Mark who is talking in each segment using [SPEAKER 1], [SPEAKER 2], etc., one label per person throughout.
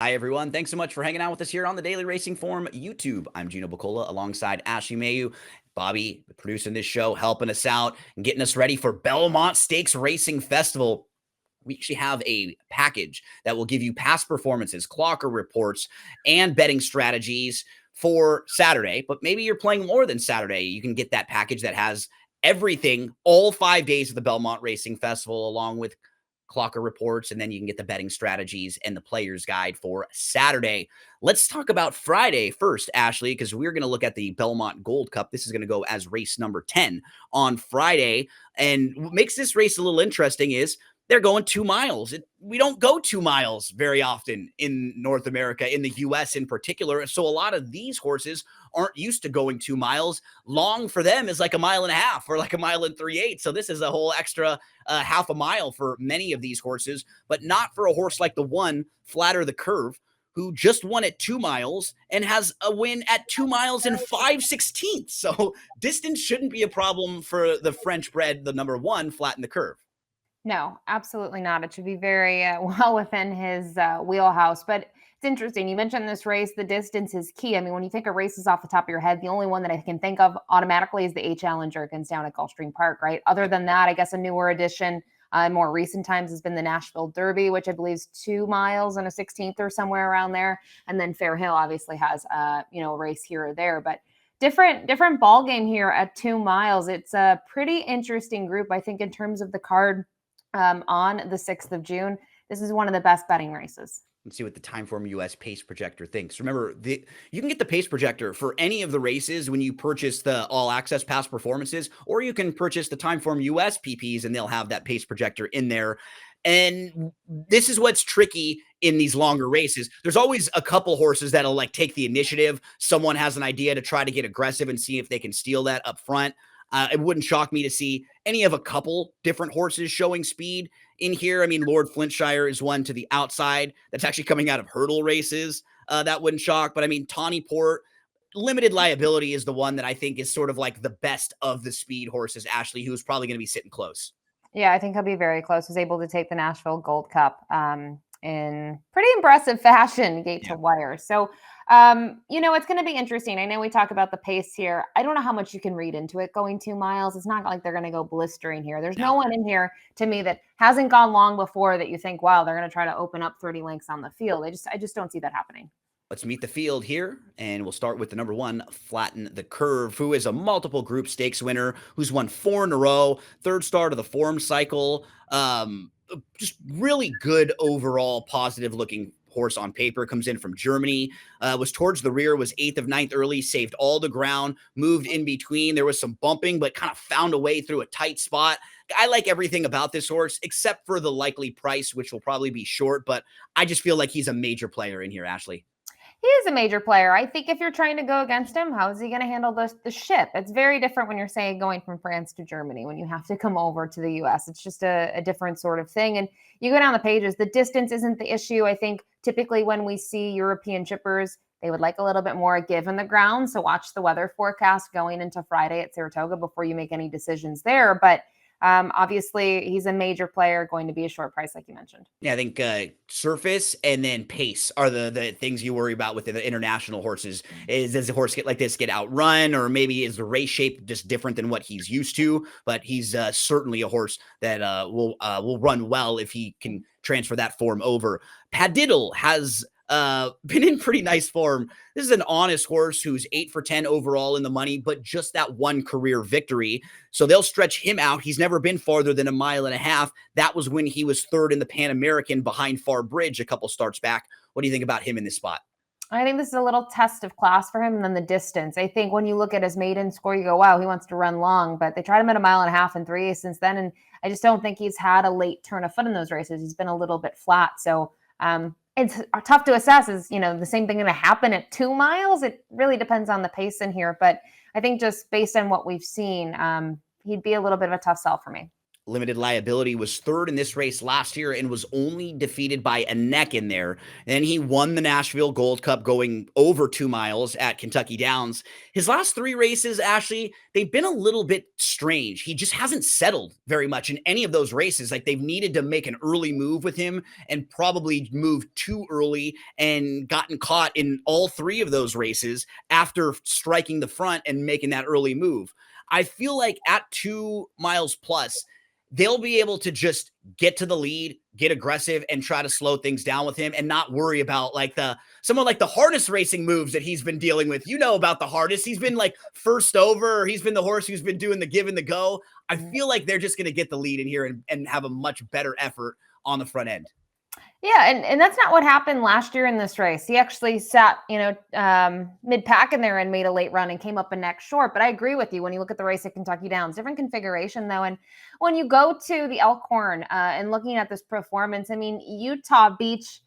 [SPEAKER 1] Hi, everyone. Thanks so much for hanging out with us here on the Daily Racing Form YouTube. I'm Gino Buccola alongside Ashley Mailloux. Bobby, producing this show, helping us out and getting us ready for Belmont Stakes Racing Festival. We actually have a package that will give you past performances, clocker reports, and betting strategies for Saturday. But maybe you're playing more than Saturday. You can get that package that has everything, all 5 days of the Belmont Racing Festival, along with clocker reports, and then you can get the betting strategies and the player's guide for Saturday. Let's talk about Friday first, Ashley, because we're going to look at the Belmont Gold Cup. This is going to go as race number 10 on Friday. And what makes this race a little interesting is they're going 2 miles. We don't go 2 miles very often in North America, in the US in particular. So a lot of these horses aren't used to going 2 miles. Long for them is like a mile and a half or like a mile and 3/8. So this is a whole extra half a mile for many of these horses, but not for a horse like the one, Flatter the Curve, who just won at 2 miles and has a win at 2 miles and 5/16. So distance shouldn't be a problem for the French bred, the number one, Flatten the Curve.
[SPEAKER 2] No, absolutely not. It should be very well within his wheelhouse. But it's interesting. You mentioned this race. The distance is key. I mean, when you think of races off the top of your head, the only one that I can think of automatically is the H. Allen Jerkins down at Gulfstream Park, right? Other than that, I guess a newer addition in more recent times has been the Nashville Derby, which I believe is 2 miles and a 16th or somewhere around there. And then Fair Hill obviously has a race here or there, but different ball game here at 2 miles. It's a pretty interesting group, I think, in terms of the card on the 6th of June. This is one of the best betting races.
[SPEAKER 1] Let's see what the Timeform US Pace Projector thinks. Remember, you can get the Pace Projector for any of the races when you purchase the All Access Past Performances, or you can purchase the Timeform US PPs, and they'll have that Pace Projector in there. And this is what's tricky in these longer races. There's always a couple horses that'll like take the initiative. Someone has an idea to try to get aggressive and see if they can steal that up front. It wouldn't shock me to see any of a couple different horses showing speed in here. I mean, Lord Flintshire is one to the outside that's actually coming out of hurdle races. That wouldn't shock. But I mean, Tawny Port, limited liability is the one that I think is sort of like the best of the speed horses, Ashley, who's probably going to be sitting close.
[SPEAKER 2] Yeah, I think he'll be very close. Was able to take the Nashville Gold Cup in pretty impressive fashion, gate to
[SPEAKER 1] Yeah.
[SPEAKER 2] wire. So, it's going to be interesting. I know we talk about the pace here. I don't know how much you can read into it going 2 miles. It's not like they're going to go blistering here. There's no
[SPEAKER 1] No.
[SPEAKER 2] one in here to me that hasn't gone long before that you think, wow, they're going to try to open up 30 lengths on the field. I just don't see that happening.
[SPEAKER 1] Let's meet the field here, and we'll start with the number one, Flatten the Curve, who is a multiple group stakes winner, who's won 4 in a row, third start of the form cycle. Just really good overall, positive looking horse on paper. Comes in from Germany, was towards the rear, was eighth of ninth early, saved all the ground, moved in between. There was some bumping, but kind of found a way through a tight spot. I like everything about this horse except for the likely price, which will probably be short, but I just feel like he's a major player in here, Ashley.
[SPEAKER 2] He is a major player. I think if you're trying to go against him, how is he going to handle the ship? It's very different when you're saying going from France to Germany, when you have to come over to the US. It's just a different sort of thing. And you go down the pages, the distance isn't the issue. I think typically when we see European chippers, they would like a little bit more give in the ground. So watch the weather forecast going into Friday at Saratoga before you make any decisions there. But obviously, he's a major player, going to be a short price, like you mentioned.
[SPEAKER 1] Yeah, I think surface and then pace are the things you worry about with the international horses. Does a horse get like this get outrun, or maybe is the race shape just different than what he's used to? But he's certainly a horse that will run well if he can transfer that form over. Padiddle has been in pretty nice form. This is an honest horse who's 8 for 10 overall in the money, but just that one career victory. So they'll stretch him out. He's never been farther than a mile and a half. That was when he was third in the Pan American behind Far Bridge a couple starts back. What do you think about him in this spot?
[SPEAKER 2] I think this is a little test of class for him, and then the distance. I think when you look at his maiden score, you go, wow, he wants to run long, but they tried him at a mile and a half and 3 since then. And I just don't think he's had a late turn of foot in those races. He's been a little bit flat. So it's tough to assess. Is, the same thing going to happen at 2 miles? It really depends on the pace in here. But I think just based on what we've seen, he'd be a little bit of a tough sell for me.
[SPEAKER 1] Limited liability was third in this race last year and was only defeated by a neck in there. Then he won the Nashville Gold Cup going over 2 miles at Kentucky Downs. His last 3 races, Ashley, they've been a little bit strange. He just hasn't settled very much in any of those races. Like, they've needed to make an early move with him and probably moved too early and gotten caught in all 3 of those races after striking the front and making that early move. I feel like at 2 miles plus, they'll be able to just get to the lead, get aggressive, and try to slow things down with him and not worry about like someone like the harness racing moves that he's been dealing with. You know about the harness. He's been like first over, or he's been the horse who's been doing the give and the go. I feel like they're just going to get the lead in here and have a much better effort on the front end.
[SPEAKER 2] Yeah, and that's not what happened last year in this race. He actually sat, mid-pack in there and made a late run and came up a neck short. But I agree with you when you look at the race at Kentucky Downs. Different configuration, though. And when you go to the Elkhorn and looking at this performance, I mean, Utah Beach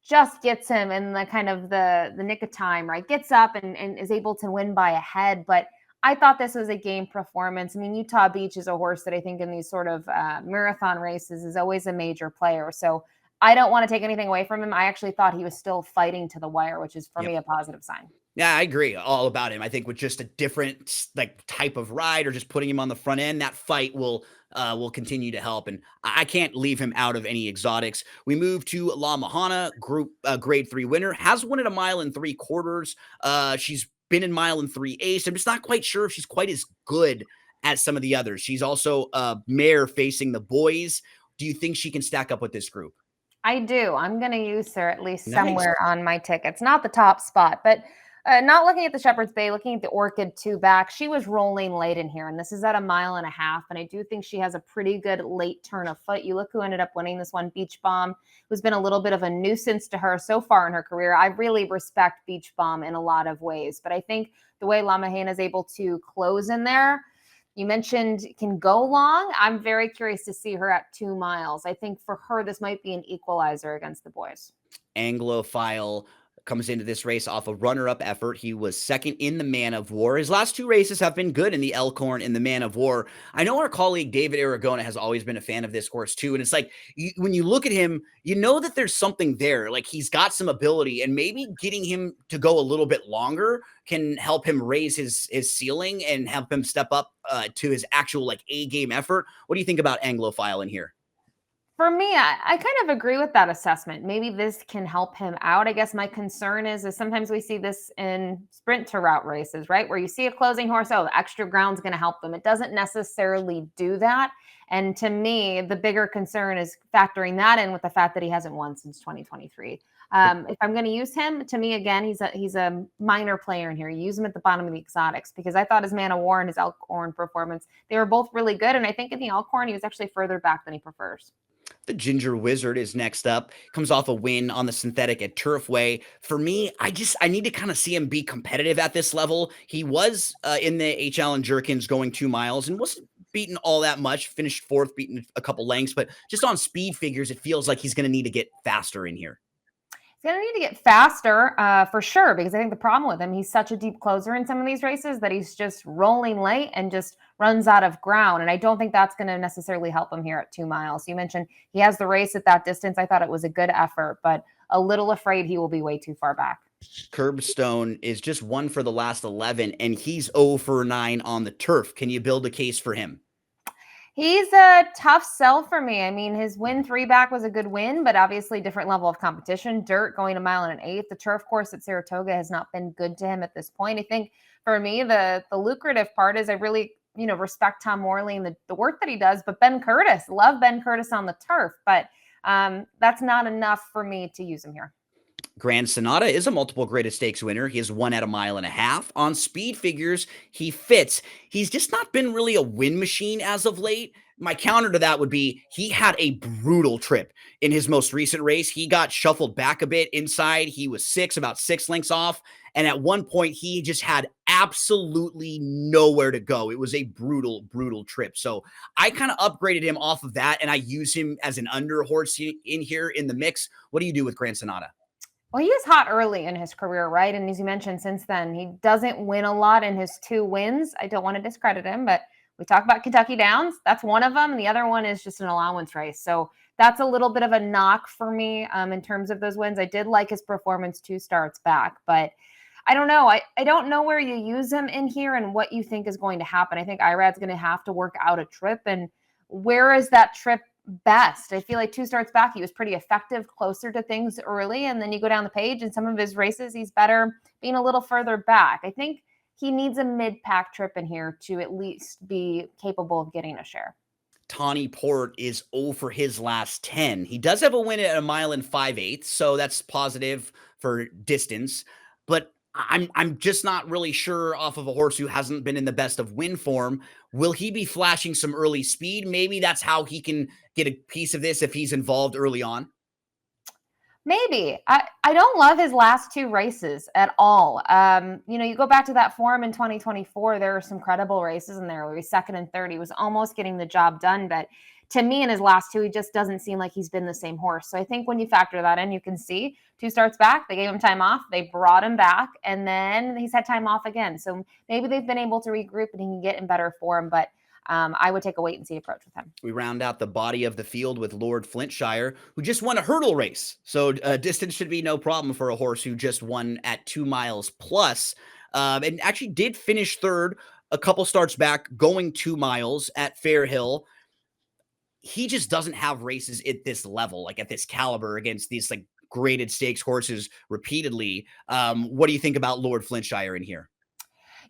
[SPEAKER 2] just gets him in the kind of the nick of time, right? Gets up and is able to win by a head. But I thought this was a game performance. I mean, Utah Beach is a horse that I think in these sort of marathon races is always a major player. So I don't want to take anything away from him. I actually thought he was still fighting to the wire, which is for me a positive sign.
[SPEAKER 1] Yeah, I agree all about him. I think with just a different like type of ride or just putting him on the front end, that fight will continue to help. And I can't leave him out of any exotics. We move to La Mahana, group grade 3 winner, has won at 1 3/4 miles. She's been in 1 3/8. I'm just not quite sure if she's quite as good as some of the others. She's also a mare facing the boys. Do you think she can stack up with this group?
[SPEAKER 2] I do. I'm going to use her at least somewhere on my tickets. Not the top spot, but not looking at the Shepherd's Bay, looking at the Orchid 2 back. She was rolling late in here, and this is at 1.5 miles. And I do think she has a pretty good late turn of foot. You look who ended up winning this one, Beach Bomb, who's been a little bit of a nuisance to her so far in her career. I really respect Beach Bomb in a lot of ways, but I think the way La Mahana is able to close in there, you mentioned can go long. I'm very curious to see her at 2 miles. I think for her, this might be an equalizer against the boys.
[SPEAKER 1] Anglophile comes into this race off a runner-up effort. He was second in the Man of War. His last 2 races have been good in the Elkhorn and the Man of War. I know our colleague David Aragona has always been a fan of this horse too. And it's like, when you look at him, you know that there's something there. Like, he's got some ability, and maybe getting him to go a little bit longer can help him raise his ceiling and help him step up to his actual like A-game effort. What do you think about Anglophile in here?
[SPEAKER 2] For me, I kind of agree with that assessment. Maybe this can help him out. I guess my concern is sometimes we see this in sprint to route races, right? Where you see a closing horse, oh, extra ground's going to help them. It doesn't necessarily do that. And to me, the bigger concern is factoring that in with the fact that he hasn't won since 2023. If I'm going to use him, to me, again, he's a minor player in here. You use him at the bottom of the exotics because I thought his Man of War and his Elkhorn performance, they were both really good. And I think in the Elkhorn, he was actually further back than he prefers.
[SPEAKER 1] The Ginger Wizard is next up. Comes off a win on the synthetic at Turfway. For me, I need to kind of see him be competitive at this level. He was in the H. Allen Jerkins going 2 miles and wasn't beaten all that much. Finished 4th, beaten a couple lengths, but just on speed figures, it feels like he's going to need to get faster in here.
[SPEAKER 2] He's going to need to get faster for sure, because I think the problem with him, he's such a deep closer in some of these races that he's just rolling late and just runs out of ground. And I don't think that's going to necessarily help him here at 2 miles. You mentioned he has the race at that distance. I thought it was a good effort, but a little afraid he will be way too far back.
[SPEAKER 1] Curbstone is just 1 for the last 11, and he's 0 for 9 on the turf. Can you build a case for him?
[SPEAKER 2] He's a tough sell for me. I mean, his win 3 back was a good win, but obviously different level of competition. Dirt going 1 1/8 miles. The turf course at Saratoga has not been good to him at this point. I think for me, the lucrative part is I really, respect Tom Morley and the work that he does, but Ben Curtis, love Ben Curtis on the turf, but that's not enough for me to use him here.
[SPEAKER 1] Grand Sonata is a multiple graded stakes winner. He has won at 1.5 miles. On speed figures, he fits. He's just not been really a win machine as of late. My counter to that would be he had a brutal trip in his most recent race. He got shuffled back a bit inside. He was about 6 lengths off. And at one point, he just had absolutely nowhere to go. It was a brutal, brutal trip. So I kind of upgraded him off of that, and I use him as an under horse in here in the mix. What do you do with Grand Sonata?
[SPEAKER 2] Well, he was hot early in his career, right? And as you mentioned, since then, he doesn't win a lot in his 2 wins. I don't want to discredit him, but We talk about Kentucky Downs. That's one of them. And the other one is just an allowance race. So that's a little bit of a knock for me in terms of those wins. I did like his performance 2 starts back, but I don't know. I don't know where you use him in here and what you think is going to happen. I think Irad's going to have to work out a trip. And where is that trip best? I feel like 2 starts back, he was pretty effective, closer to things early. And then you go down the page and some of his races, he's better being a little further back. I think he needs a mid-pack trip in here to at least be capable of getting a share.
[SPEAKER 1] Tawny Port is 0 for his last 10. He does have a win at 1 mile and 5/8, so that's positive for distance. But I'm just not really sure off of a horse who hasn't been in the best of win form. Will he be flashing some early speed? Maybe that's how he can get a piece of this if he's involved early on.
[SPEAKER 2] Maybe. I don't love his last 2 races at all. You go back to that form in 2024, there were some credible races in there where he was second and third. He was almost getting the job done. But to me, in his last 2, he just doesn't seem like he's been the same horse. So I think when you factor that in, you can see 2 starts back, they gave him time off, they brought him back, and then he's had time off again. So maybe they've been able to regroup and he can get in better form. But I would take a wait and see approach with him.
[SPEAKER 1] We round out the body of the field with Lord Flintshire, who just won a hurdle race. So distance should be no problem for a horse who just won at 2 miles plus, and actually did finish third a couple starts back, going 2 miles at Fairhill. He just doesn't have races at this level, like at this caliber against these like graded stakes horses repeatedly. What do you think about Lord Flintshire in here?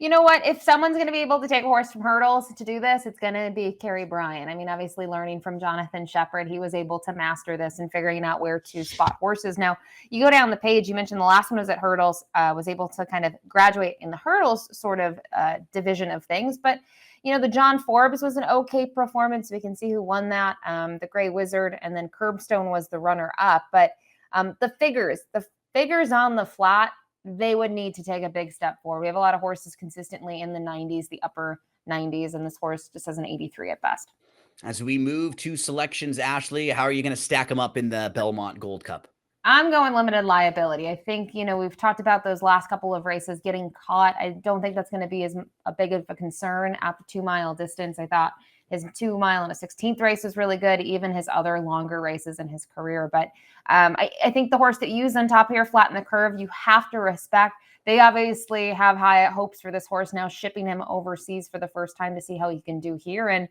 [SPEAKER 2] You know what? If someone's going to be able to take a horse from hurdles to do this, it's going to be Kerry Bryan. I mean, obviously learning from Jonathan Shepherd, he was able to master this and figuring out where to spot horses. Now, you go down the page, you mentioned the last one was at hurdles, was able to kind of graduate in the hurdles sort of division of things. But, the John Forbes was an okay performance. We can see who won that, the Gray Wizard, and then Curbstone was the runner up. But the figures on the flat, they would need to take a big step forward. We have a lot of horses consistently in the 90s, the upper 90s, and this horse just has an 83 at best.
[SPEAKER 1] As we move to selections, Ashley, how are you going to stack them up in the Belmont Gold Cup?
[SPEAKER 2] I'm going limited liability. I think, we've talked about those last couple of races getting caught. I don't think that's going to be as a big of a concern at the 2 mile distance. I thought his 2 mile and a 16th race was really good, even his other longer races in his career. But I think the horse that you use on top here, flat in the curve, you have to respect. They obviously have high hopes for this horse now, shipping him overseas for the first time to see how he can do here. And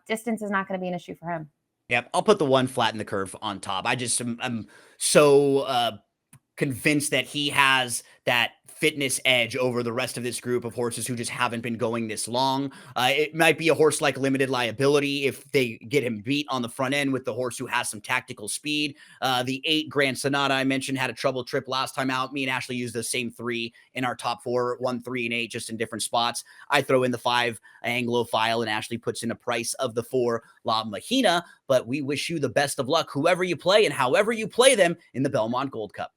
[SPEAKER 2] distance is not going to be an issue for him.
[SPEAKER 1] Yep, I'll put the one flat in the curve on top. I'm so convinced that he has that fitness edge over the rest of this group of horses who just haven't been going this long. It might be a horse like limited liability if they get him beat on the front end with the horse who has some tactical speed. The 8 Grand Sonata I mentioned had a trouble trip last time out. Me and Ashley used the same 3 in our top 4, 1, 3, and 8, just in different spots. I throw in the 5 Anglophile, and Ashley puts in a price of the 4 La Mahina. But we wish you the best of luck, whoever you play and however you play them in the Belmont Gold Cup.